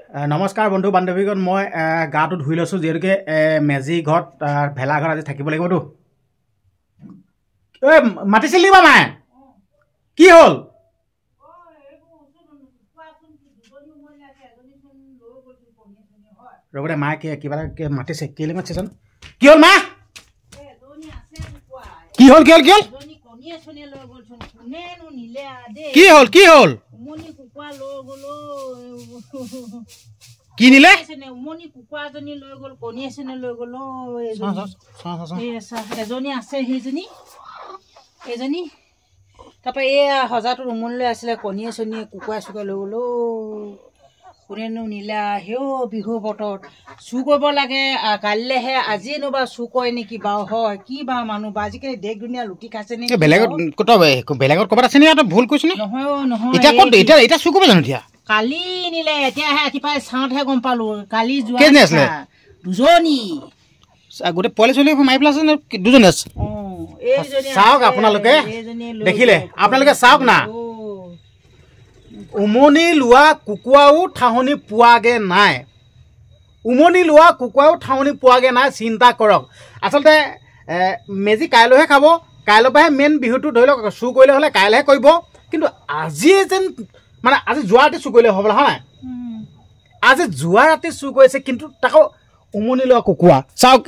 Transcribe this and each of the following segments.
নমস্কাৰ বন্ধু বান্ধৱীগণ মই গাটো ধুই লৈছোঁ যিহেতুকে মেজি ঘৰত ভেলা ঘৰত আজি থাকিব লাগিবতো ঐ মাতিছিলি বা মায়ে কি হ'ল ৰবদে মায়ে কিবা মাতিছে কেলে মাতিছেচোন কি হ'ল মা কি হ'ল কি হ'ল কি হ'ল কি হ'ল কি হ'ল কি নিলে উমনি কুকুৰাজনী লৈ গ'ল কণী এজনী লৈ গ'ল এজনী আছে সেইজনী তাৰপৰা এই সজাটোত উমনি লৈ আছিলে কণী এজনী কুকুৰা চুকুৰা লৈ গ'ল কোনেনো নিলে সেও বিহু বতৰত চুৰ কৰিব লাগে কাইলৈহে আজি নোবা চুৰ কৰে নেকি বাৰু হয় কি বাৰু মানুহ বা আজিকালি দেশ দুনীয়া লুটি খাইছে নেকি বেলেগত ক'ৰবাত আছে নেকি ভুল কৈছো নহয় নহয় এতিয়া চুৰ কৰিব জানো এতিয়া কালি নিলে এতিয়াহে ৰাতিপুৱাই চাওঁতহে গম পালো কালি যোৱা দুজনী গোটেই পোৱালি চোৱালি মাৰি পেলাই আছে দুজনী আছে চাওক আপোনালোকে দেখিলে আপোনালোকে চাওক না উমনি লোৱা কুকুৰাও ঠাহনি পোৱাগে নাই উমনি লোৱা কুকুৰাও ঠাহনি পোৱাগে নাই চিন্তা কৰক আচলতে মেজি কাইলৈহে খাব কাইলৈৰ পৰাহে মেইন বিহুটো ধৰি লওক চুৰ কৰিলে হ'লে কাইলৈহে কৰিব কিন্তু আজি যেন মানে আজি যোৱা ৰাতি চুৰ কৰিলে হ'বলা হয় নাই আজি যোৱা ৰাতি চুৰ কৰিছে কিন্তু তাকো উমনি লোৱা কুকুৰা চাওক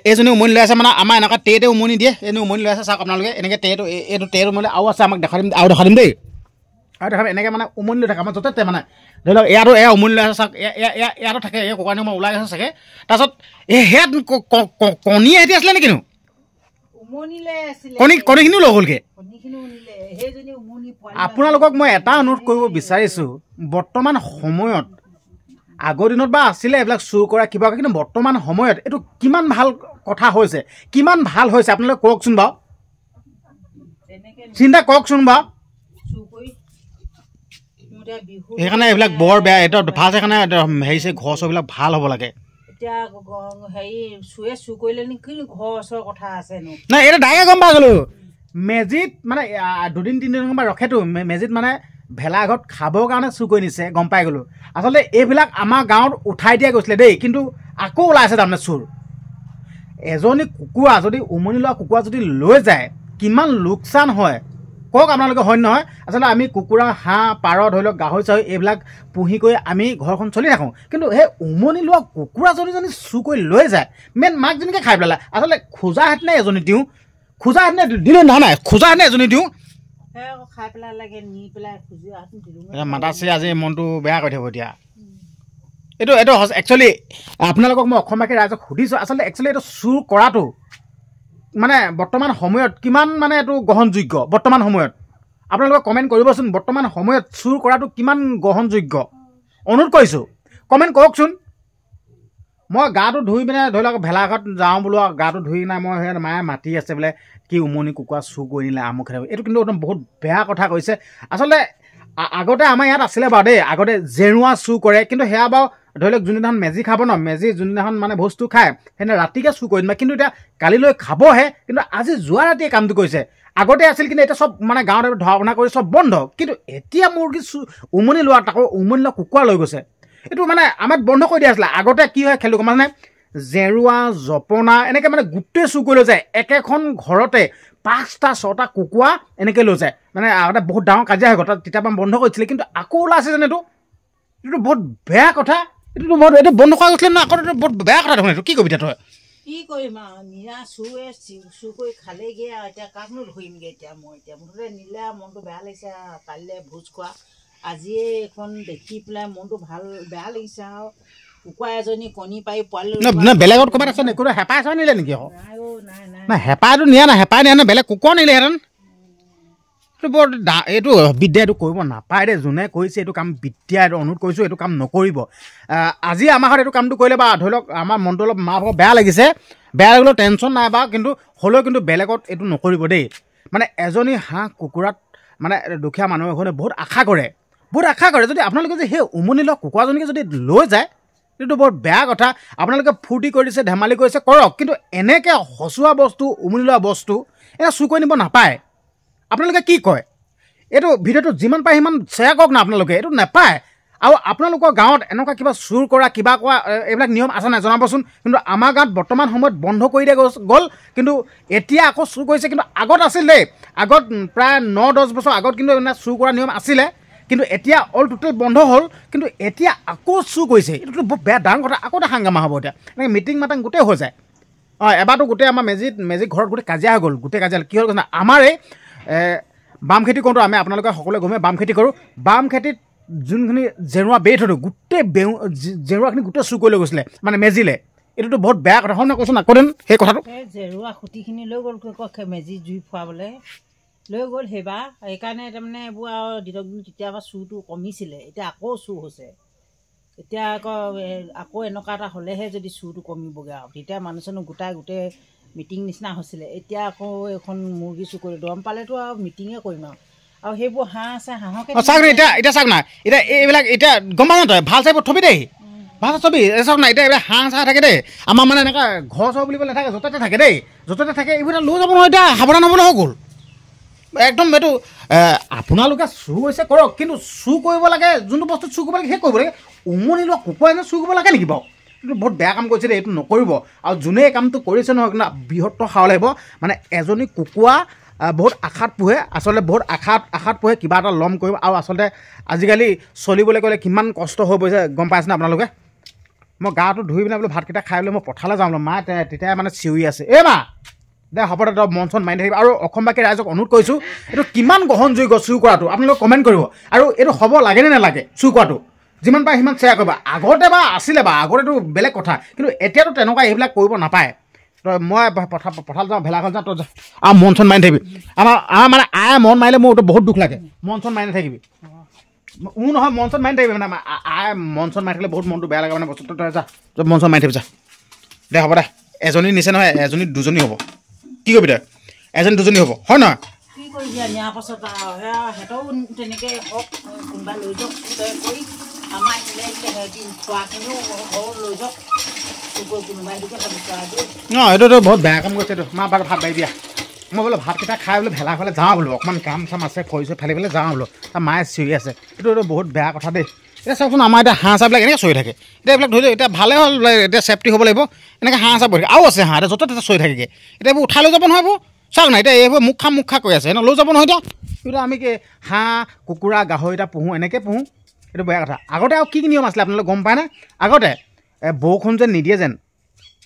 এইজনী উমনি লৈ আছে মানে আমাৰ এনেকুৱা টেতে উমনি দিয়ে এনে উমনি লৈ আছে চাওক আপোনালোকে এনেকৈ এইটো টেটো উমনি আৰু আছে আমাক দেখা দিম আৰু দেখা দিম দেই আৰু দেখা এনেকৈ মানে উমনি লৈ থাকে আমাৰ য'তে মানে ধৰি লওক ইয়াতো এয়া উমনি লৈ আছে চাওক ইয়াতো থাকে এই কুকুৰাখিনি মই ওলাই গৈছে চাগে তাৰপিছত সেয়াত কণী এহেঁতি আছিলে নেকিনো কণীখিনিও লৈ গ'লগৈ আপোনালোকক মই এটা অনুৰোধ কৰিব বিচাৰিছোঁ বৰ্তমান সময়ত আগৰ দিনত বা আছিলে এইবিলাক চুৰ কৰা কিবা কিন্তু বৰ্তমান সময়ত এইটো কিমান ভাল কথা হৈছে কিমান ভাল হৈছে আপোনালোকে কওকচোন বাৰু চিন্তা কৰকচোন বাৰু সেইকাৰণে এইবিলাক বৰ বেয়া এইটো ভাল সেইকাৰণে হেৰি ঘৰ চৰবিলাক ভাল হ'ব লাগে নাই এইটো ডাইৰেক্ট গম পাই গ'লো মেজিত মানে দুদিন তিনিদিন পৰা ৰখেতো মেজিত মানে ভেলা ঘৰত খাবৰ কাৰণে চুৰ কৰি নিছে গম পাই গ'লোঁ আচলতে এইবিলাক আমাৰ গাঁৱত উঠাই দিয়া গৈছিলে দেই কিন্তু আকৌ ওলাইছে তাৰমানে চুৰ এজনী কুকুৰা যদি উমনি লোৱা কুকুৰা যদি লৈ যায় কিমান লোকচান হয় কওক আপোনালোকে হয় নহয় আচলতে আমি কুকুৰা হাঁহ পাৰ ধৰি লওক গাহৰি চাহৰি এইবিলাক পুহি কৰি আমি ঘৰখন চলি থাকোঁ কিন্তু সেই উমনি লোৱা কুকুৰা যদি চুৰ কৰি লৈ যায় মেইন মাকজনীকে খাই পেলালে আচলতে খোজা হেঁতেনে এজনী দিওঁ খোজা হেঁতেনে দিলে নহয় নাই খোজা হেঁতেনে এজনী দিওঁ মাতাছে আজি মনটো বেয়া কৰি থাকিব এতিয়া এইটো একচুৱেলি আপোনালোকক মই অসমবাসী ৰাইজক সুধিছোঁ আচলতে একচুৱেলি এইটো চুৰ কৰাটো মানে বৰ্তমান সময়ত কিমান মানে এইটো গ্ৰহণযোগ্য বৰ্তমান সময়ত আপোনালোকে কমেণ্ট কৰিবচোন বৰ্তমান সময়ত চুৰ কৰাটো কিমান গ্ৰহণযোগ্য অনুৰোধ কৰিছোঁ কমেণ্ট কৰকচোন মই গাটো ধুই পিনে ধৰি লওক ভেলাঘৰত যাওঁ বোলো গাটো ধুই নাই মই সেই মায়ে মাতি আছে বোলে কি উমনি কুকুৰা চুৰ কৰি নিলে আমুক খেলে এইটো কিন্তু একদম বহুত বেয়া কথা কৈছে আচলতে আগতে আমাৰ ইয়াত আছিলে বাৰু দেই আগতে জেৰুৱা চুৰ কৰে কিন্তু সেয়া বাৰু ধৰি লওক যোনদিনাখন মেজি খাব ন মেজি যোনদিনাখন মানে বস্তু খায় সেইদিনা ৰাতিকে চুৰ কৰি দিম কিন্তু এতিয়া কালিলৈ খাবহে কিন্তু আজি যোৱা ৰাতিয়ে কামটো কৰিছে আগতে আছিল কিন্তু এতিয়া চব মানে গাঁৱত ধৰা বনা কৰি চব বন্ধ কিন্তু এতিয়া মুৰ্গী উমনি লোৱা তাকো উমনি লোৱা কুকুৰা লৈ গৈছে এইটো মানে আমাৰ বন্ধ কৰি দিয়া আছিলে আগতে কি হয় খেলোঁ মানে জেৰুৱা জপনা এনেকৈ মানে গোটেই চুৰ কৰি লৈ যায় একেখন ঘৰতে 5টা 6টা কুকুৰা এনেকৈ লৈ যায় মানে আগতে বহুত ডাঙৰ কাজিয়া হৈ গ'ল তাত তেতিয়া বন্ধ কৰিছিলে কিন্তু আকৌ ওলাইছে যেন এইটো বহুত বেয়া কথা এইটো বন্ধ কৰা গৈছিলে ন আকৌ বহুত বেয়া কথা দেখোন এইটো কি কবি তই কি কৰিম আৰু নিৰা চুৰ কৰি খালেগৈ আৰু এতিয়া কাকনো ধৰিমগৈ এতিয়া মই এতিয়া মুঠতে নিলে মনটো বেয়া লাগিছে কালিলৈ ভোজ খোৱা আজিয়ে এখন দেখি পেলাই মনটো বেয়া লাগিছে আৰু কুকুৰা এজনী কণী পাৰি পোৱালি বেলেগত ক'ৰবাত আছে নেকি হেঁপাহ চাই নিলে নেকি আকৌ নাই হেঁপাহটো নিয়া নাই হেঁপাহ নিয়া নাই বেলেগ কুকুৰা নিলেহেঁতেন এইটো বৰ এইটো বিদ্যা এইটো কৰিব নাপায় দেই যোনে কৰিছে এইটো কাম বিদ্যা এইটো অনুৰোধ কৰিছোঁ এইটো কাম নকৰিব আজি আমাৰ ঘৰত এইটো কামটো কৰিলে বা ধৰি লওক আমাৰ মনটো অলপ মা ভাগৰ বেয়া লাগিছে বেয়া লাগিলেও টেনশ্যন নাই বা কিন্তু হ'লেও কিন্তু বেলেগত এইটো নকৰিব দেই মানে এজনী হাঁহ কুকুৰাত মানে দুখীয়া মানুহ এখনে বহুত আশা কৰে যদি আপোনালোকে যে সেই উমনি লোৱা কুকুৰাজনীকে যদি লৈ যায় এইটো বৰ বেয়া কথা আপোনালোকে ফূৰ্তি কৰিছে ধেমালি কৰিছে কৰক কিন্তু এনেকৈ হচুৱা বস্তু উমনি লোৱা বস্তু এনে চুৰ কৰি নিব নাপায় আপোনালোকে কি কয় এইটো ভিডিঅ'টো যিমান পাৰে সিমান শ্বেয়াৰ কৰক না আপোনালোকে এইটো নাপায় আৰু আপোনালোকৰ গাঁৱত এনেকুৱা কিবা চুৰ কৰা কিবা কৰা এইবিলাক নিয়ম আছে নাই জনাবচোন। কিন্তু আমাৰ গাঁৱত বৰ্তমান সময়ত বন্ধ কৰি দিয়া গ'ল, কিন্তু এতিয়া আকৌ চুৰ কৰিছে। কিন্তু আগত আছিল দেই, আগত প্ৰায় 9-10 বছৰ আগত কিন্তু মানে চুৰ কৰা নিয়ম আছিলে, কিন্তু এতিয়া অল টোটেল বন্ধ হ'ল। কিন্তু এতিয়া আকৌ চুৰ কৰিছে, এইটোতো বহুত বেয়া ডাঙৰ কথা। আকৌ এটা হাংগামা হ'ব এতিয়া, এনেকৈ মিটিং মাটাং গোটেই হৈ যায়। এবাৰতো গোটেই আমাৰ মেজিক ঘৰত গোটেই কাজিয়া হৈ গ'ল, গোটেই কাজিয়া কি হ'ল কৈছে আমাৰ এই বাম খেতি কৰোঁতো আমি, আপোনালোকে সকলোৱে গমে বাম খেতি কৰোঁ। বাম খেতিত যোনখিনি জেৰুৱা বেৰি থৈছোঁ, গোটেই জেৰুৱাখিনি গোটেই চুৰ কৰি লৈ গৈছিলে মানে মেজিলে। এইটোতো বহুত বেয়া কথা হয় নহয়, কৈছোঁ আকৌ দেন সেই কথাটো। জেৰুৱা খুঁটিখিনি লৈ গ'ল মেজি জুই ফুৱাবলৈ লৈ গ'ল সেইবাৰ। সেইকাৰণে তাৰমানে এইবোৰ আৰু দিনক দিন তেতিয়াৰ চুৰটো কমিছিলে, এতিয়া আকৌ চুৰ হৈছে। এতিয়া আকৌ এনেকুৱা এটা হ'লেহে যদি চুৰটো কমিবগৈ আৰু, তেতিয়া মানুহ চানুহ গোটেই মিটিং নিচিনা হৈছিলে। এতিয়া আকৌ এখন মুৰ্গী চুৰ কৰি দম পালেতো আৰু মিটিঙে কৰিম আৰু সেইবোৰ হাঁহ আছে, হাঁহকে চাওক না এতিয়া চাওক না, এতিয়া এইবিলাক এতিয়া গম পাওঁ তই ভাল চাই থবি দেই, ভাল থবি। চাওক না এতিয়া এইবিলাক হাঁহ চাহ থাকে দেই, আমাৰ মানে এনেকুৱা ঘৰ চৰ বুলিবলৈ নাথাকে, য'তে থাকে দেই, য'তে থাকে এইবোৰ লৈ যাব নহয়। এতিয়া সাৱধান হ'বলৈ হৈ গ'ল একদম। এইটো আপোনালোকে চুৰ হৈছে কৰক, কিন্তু চুৰ কৰিব লাগে যোনটো বস্তু চুৰ কৰিব লাগে সেই কৰিব লাগে। উমনি লোৱা কুকুৰা এনে চুৰ কৰিব লাগে নেকি বাৰু? এইটো বহুত বেয়া কাম কৰিছে দেই, এইটো নকৰিব। আৰু যোনে এই কামটো কৰিছে নহয়, কিন্তু বৃহত্তৰ সাৱ লাগিব। মানে এজনী কুকুৰা বহুত আশাত পোহে, আচলতে বহুত আশাত পোহে কিবা এটা ল'ম কৰিব। আৰু আচলতে আজিকালি চলিবলৈ গ'লে কিমান কষ্ট হৈ পৰিছে গম পাইছেনে আপোনালোকে। মই গাটো ধুই পিনে বোলো ভাতকেইটা খাই বোলে মই পথাৰলৈ যাওঁ বোলো। মা তেতিয়াই মানে চিঞৰি আছে, মা দে হ'ব দে, তই মন চন মাৰি থাকিবি। আৰু অসমবাসী ৰাইজক অনুৰোধ কৰিছোঁ, এইটো কিমান গ্ৰহণযোগ্য চুৰ কৰাটো আপোনালোকে কমেণ্ট কৰিব। আৰু এইটো হ'ব লাগেনে নালাগে চুৰ কৰাটো, যিমান পাৰে সিমান শ্বেয়াৰ কৰিব। আগতে বা আছিলে বা আগতেতো বেলেগ কথা, কিন্তু এতিয়াতো তেনেকুৱা এইবিলাক কৰিব নাপায়। তই মই পথাৰত যাওঁ, ভেলাঘৰ যাওঁ, তই আৰু মন চন মাৰি থাকিবি। আমাৰ মানে আয়ে মন মাৰিলে মোৰ বহুত দুখ লাগে। মন চন মাৰি নাথাকিবি, মোৰ নহয় মন চন মাৰি থাকিবি। মানে আয়ে মন চন মাৰি থাকিলে বহুত মনটো বেয়া লাগে মানে বস্তুটো। তই যা, তই মন চন মাৰি থাকিবি, যা দে হ'ব দে। এজনী নিচে নহয়, এজনী দুজনী হ'ব। কি কৰিবি তই? এজনী দুজনী হ'ব হয় নহয়? কি কৰিবি নিয়াৰ পাছত সিহঁতেও তেনেকৈ হওক, কোনোবা লৈ যাওক কৰি আমাৰ লৈ যাওক কোনোবাই। এইটোতো বহুত বেয়া কাম কৰিছে। এইটো মা ভাত বাঢ়ি দিয়া। মই বোলো ভাতকেইটা খাই বোলো ভেলাঘৰলৈ যাওঁ বোলো, অকণমান কাম চাম আছে খৰি চৰি ফালি পেলাই যাওঁ বোলো। তাৰ মায়ে চিঞৰি আছে, এইটো বহুত বেয়া কথা দেই। এতিয়া চাওকচোন আমাৰ এতিয়া হাঁহ চাহবিলাক এনেকৈ চৰি থাকে। এতিয়া এইবিলাক ধৰি লওক এতিয়া ভালে হ'ল, এতিয়া চেফটি হ'ব লাগিব। এনেকৈ হাঁহ চাহ বহি থাকে, আৰু আছে হাঁহ এতিয়া য'তে ত'তে চৰি থাকেগৈ। এতিয়া এইবোৰ উঠাই লৈ যাব নহয় এইবোৰ। চাওক না এতিয়া এইবোৰ মুখ খা কৰি আছে, লৈ যাব নহয় এতিয়া আমি কি হাঁহ কুকুৰা গাহৰি এটা পুহোঁ, এনেকৈ পুহোঁ। এইটো বেয়া কথা। আগতে আৰু কি নিয়ম আছিলে আপোনালোকে গম পায়নে? আগতে বৰষুণ যেন নিদিয়ে যেন,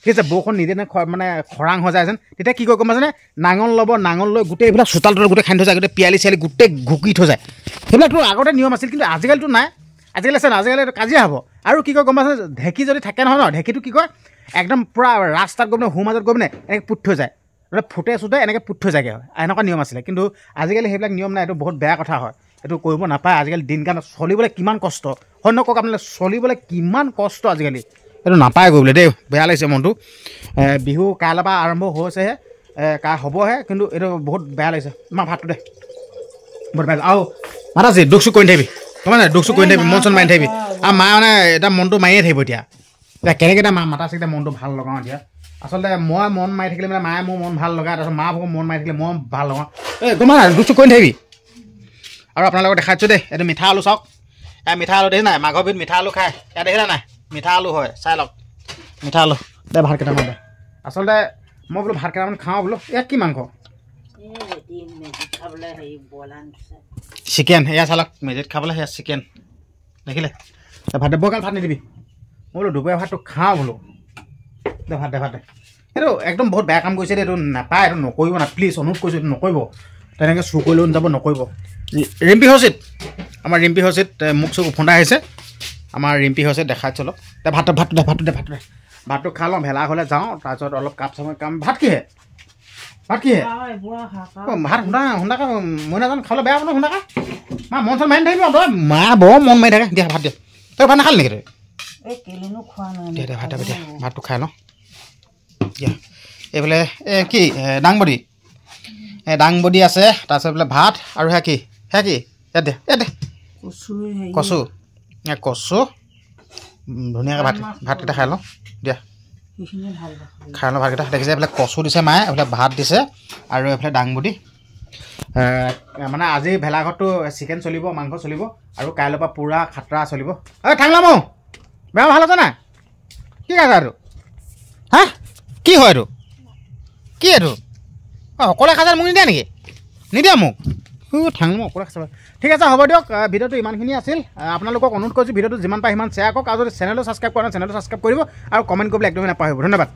ঠিক আছে, বৰষুণ নিদিয়ে মানে খৰাং হৈ যায় যেন, তেতিয়া কি কয় গম পাইছেনে? নাঙল ল'ব, নাঙল লৈ গোটেই এইবিলাক চোতাল তোতাল গোটেই খান্দি থৈ যায়, গোটেই পিয়ালি চিয়ালি গোটেই ঘুকি থৈ যায়। সেইবিলাকতো আগতে নিয়ম আছিল, কিন্তু আজিকালিতো নাই। আজিকালি আছে না, আজিকালি কাজিয়া হ'ব। আৰু কি কয় গম পাইছেনে? ঢেঁকী যদি থাকে নহয় ন, ঢেঁকীটো কি কয় একদম পূৰা ৰাস্তাত গৈ পিনে সোঁ মাজত গৈ পিনে এনেকৈ পুত থৈ যায়, ফুটে চুটে এনেকৈ পুত থৈ যায়গৈ। এনেকুৱা নিয়ম আছিলে, কিন্তু আজিকালি সেইবিলাক নিয়ম নাই। এইটো বহুত বেয়া কথা হয়, এইটো কৰিব নাপায়। আজিকালি দিনকাল চলিবলৈ কিমান কষ্ট হয় নকওক আপোনালোকে, চলিবলৈ কিমান কষ্ট আজিকালি। এইটো নাপায় কৰিবলৈ দেই, বেয়া লাগিছে মনটো। বিহু কাইলৈ পৰা আৰম্ভ হৈছেহে, হ'বহে, কিন্তু এইটো বহুত বেয়া লাগিছে। মা ভাতটো দে, বহুত বেয়া। আৰু মাতাজী দুখ চুখ কৰি নাথাকিবি, গম পাইছে? দুখ চুখ কৰি নাথাকিবি, মন চন মাৰি নাথাকিবি। আৰু মা মানে এতিয়া মনটো মাৰিয়ে থাকিব। এতিয়া কেনেকৈ এতিয়া মাতা চিগিলে মনটো ভাল লগাওঁ। এতিয়া আচলতে মই মন মাৰি থাকিলে মানে মায়ে মোৰ মন ভাল লগায়, তাৰপিছত মা ভাগৰ মন মাৰি থাকিলে মই ভাল লগাওঁ। গম পাই দুখ চুখ কৰি নাথাকিবি। আৰু আপোনালোকক দেখাইছোঁ দেই, এইটো মিঠা আলু চাওক। মিঠা আলু দেখিছে নাই? মাঘৰ বিহুত মিঠা আলু খায়, ইয়াত দেখিলে নাই? মিঠা আলু হয়, চাই লওক মিঠা আলু। দে ভাত কেইটামান দে। আচলতে মই বোলো ভাত কেইটামান খাওঁ বোলো। ইয়াত কি মাংস? চিকেন। এয়া চালক মেজিত খাবলৈ, সেয়া চিকেন দেখিলে। ভাত দে, বগাল ভাত নিদিবি। মই বোলো দুপৰীয়া ভাতটো খাওঁ বোলো। দে ভাত দে। এইটো একদম বহুত বেয়া কাম কৰিছে দেই, এইটো নাপায়, এইটো নকৰিব না প্লিজ, অনুৰোধ কৰিছোঁ, এইটো নকৰিব। তেনেকৈ চুৰ কৰি লৈ যাব নকৰিব। ৰিম্পী হচিত, আমাৰ ৰিম্পী হচিত মোক চুক উফন্দা আহিছে। আমাৰ ৰিম্পী হচিত দেখাই চলক। দে ভাতটো দে। ভাতটো খাই লওঁ, ভেলাঘৰলৈ যাওঁ, তাৰপিছত অলপ কাপ চাপ কাম। ভাত কিহে? ভাত শুনাকৈ মই নাজানো, খাবলৈ বেয়া হ'ব নহয় শুনাকৈ। মা মন চন মাৰি নাথাকিবি, তই মা বৰ মন মাৰি থাকে। দিয়া ভাত দিয়া। তই ভাত নাখালি নেকি তই? দে ভাত দিয়া, ভাতটো খাই লওঁ দিয়া। এইফালে কি দাংবডি, দাংবডি আছে, তাৰপিছত এইফালে ভাত, আৰু সেয়া কি ইয়াত দে কচু, কচু ধুনীয়াকৈ ভাতকেইটা খাই লওঁ দিয়া। খাই লওঁ ভাতকেইটা। দেখিছে এইফালে কচু দিছে মায়ে, এইফালে ভাত দিছে, আৰু এইফালে দাংবডি। মানে আজি ভেলাঘৰটো চিকেন চলিব, মাংস চলিব, আৰু কাইলৈৰ পৰা পূৰা খাতৰা চলিব। এই ঠাংলামো বেয়া ভাল আছে নাই? কি আছে এইটো? হা কি হয় এইটো? কি এইটো? অঁ অকলে খাইছে মোক নিদিয়া নেকি? নিদিয়া মোক ঠাংলামো অকলে খাইছে। ঠিক আছে হ'ব দিয়ক, ভিডিঅ'টো ইমানখিনি আছিল। আপোনালোকক অনুৰোধ কৰিছোঁ ভিডিঅ'টো যিমান পাৰে সিমান শ্বেয়াৰ কৰক, আৰু যদি চেনেলটো ছাবস্ক্ৰাইব কৰা নাই চেনেলটো ছাবস্ক্ৰাইব কৰিব, আৰু কমেণ্ট কৰিবলৈ একদমেই নাপাহৰিব। ধন্যবাদ।